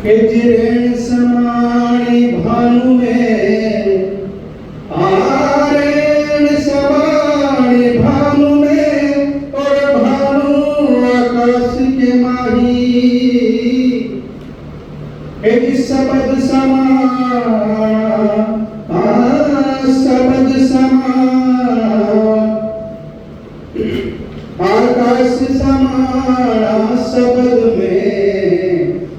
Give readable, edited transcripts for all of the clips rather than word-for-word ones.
हिजरेण समाणि भानु में, आरेण समाणि भानु में, और भानु आकाश के माही। हिज सबद समा, सबद समा, आकाश समाना सबद में,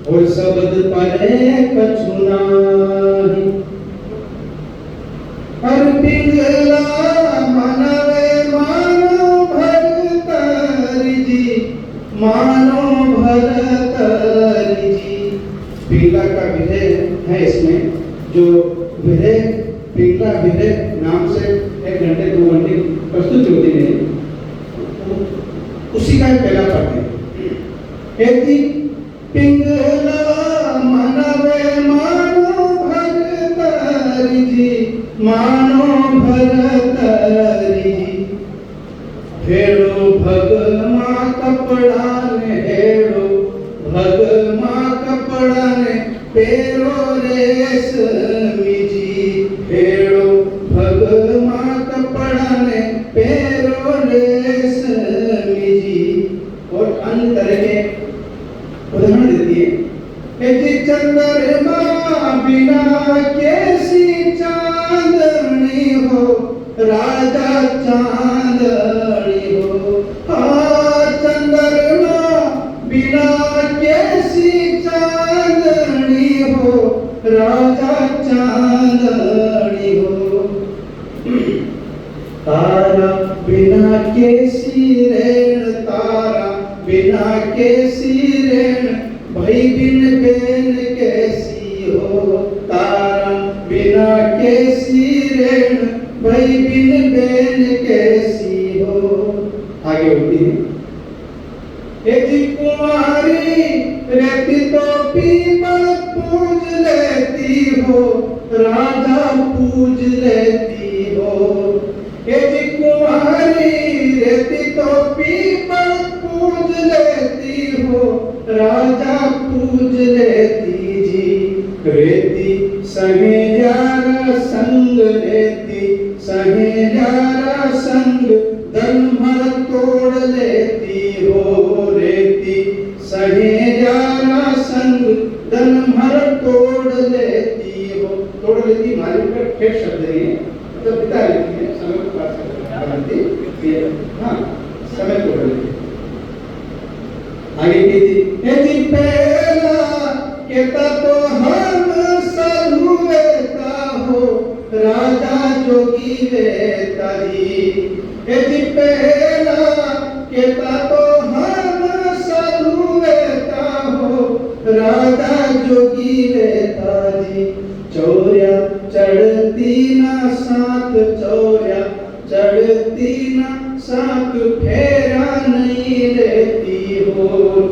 और सबद परे कछु नाही। हर पिंगला मनवे मानो भरतरि जी, मानो भरतरि जी। पिंगला का विधेय है इसमें, जो विधेय पिंगला विधेय नाम से 1 घंटे 2 घंटे प्रस्तुत होती है, उसी का पहला पाठ है। पिंगला मनवे मानो भरतरि जी, मानो भरतरि जी। हेड़ो भगमा कपड़ा ने, हेड़ो भगमा कपड़ा ने, पेरो रेशमी जी। हेड़ो भगमा कपड़ा ने, पेरो रेशमी जी। और अन्य तरह के उदाहरण देती है। चंद्रमा बिना कैसी चांदनी हो, राजा चांदनी हो। हाँ, चंद्रमा बिना कैसी चांदनी हो, राजा चांदनी हो। तारा बिना कैसी रेण, तारा बिना कैसी रेण, भाई बिन बेन कैसी हो। तारा बिना कैसी रेण, भाई बिन बेन कैसी हो। आगे होती है। एक कुमारी रहती तो पीपल पूज लेती हो, राजा पूज लेती हो। एक कुमारी रहती तो पीपल पूज लेती हो, राजा पूज लेती जी। रेती संगे यारा संग, रेती संगे यारा संग, धन भर तोड़ लेती हो। रेती संगे यारा संग, धन भर तोड़ लेती हो। तोड़ लेती हमारे ऊपर ठेठ शब्द है, मतलब बिता लेती है, समय को पास करती है। हाँ, समय तोड़ लेती है। आगे कहती पहला कहता तो हम साधु वेता हो, राजा जोगी वेता जी। कहती पहला कहता तो हम साधु वेता हो, राजा जोगी वेता जी। चौर्या चढ़ती ना साथ, चौर्या चढ़ती ना साथ, फेरा नहीं रहती हो।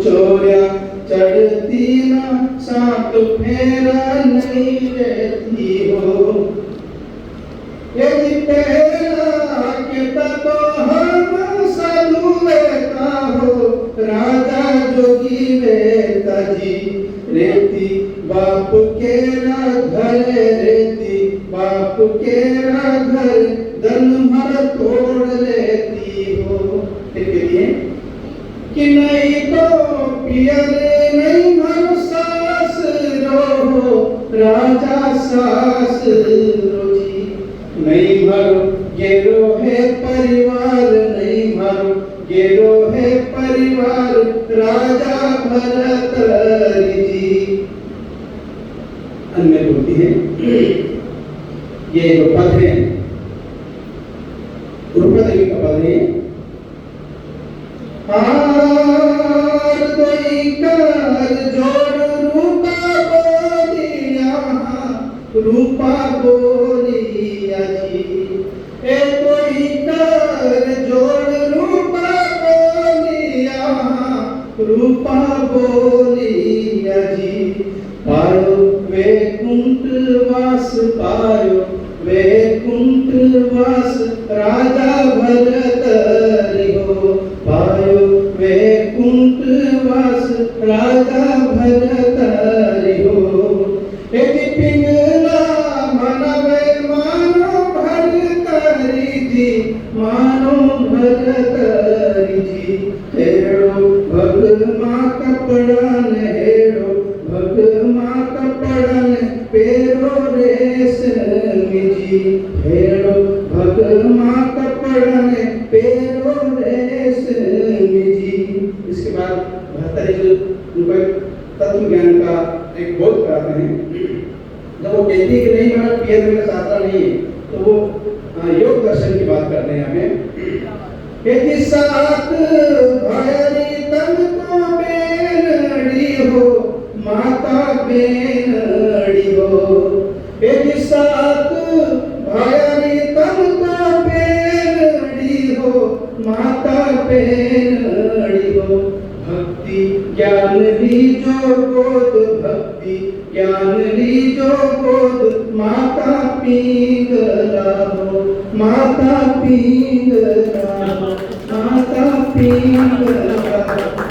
चौर्या चढ़ती ना साथ, फेरा नहीं रहती हो। यदि पहला कहता तो हम साधु वेता हो, राजा जोगी वेता जी। रेती बाप केरा घर, रेती बाप केरा घर, धन भर तोड़ लेती हो। फिर कहती है कि नहीं तो पियरे नहीं भर सास रो, राजा सास रो जी। नहीं भरो गेरो है परिवार, नहीं भरो गेरो है परिवार, राजा भरतरि जी। अन्य होती है ये जो पद है, द्रौपदी देवी का पद है। हार कोई कर जोड़ रूपा बोलिया, रूपा बोलिया जी। ए कोई कर जोड़ रूपा बोलिया, रूपा बोलिया जी। पायो वैकुंठ वास, पायो वैकुंठ वास, राजा भरतरि हो। पायो वैकुंठ वास, राजा भरतरि हो। ज्ञान का एक बोध कराते हैं। जब वो कहती है कि नहीं महाराज पीएम में शास्त्र नहीं है, तो वो योग दर्शन की बात करते हैं हमें कि सात भाई तन तो बेनड़ी हो माता बेनड़ी हो, एक सात भाई तन तो बेनड़ी हो माता बेनड़ी हो, भक्ति ज्ञान लीजो गोद भक्ति ज्ञान लीजो गोद माता पिंगला हो माता पिंगला माता पिंगला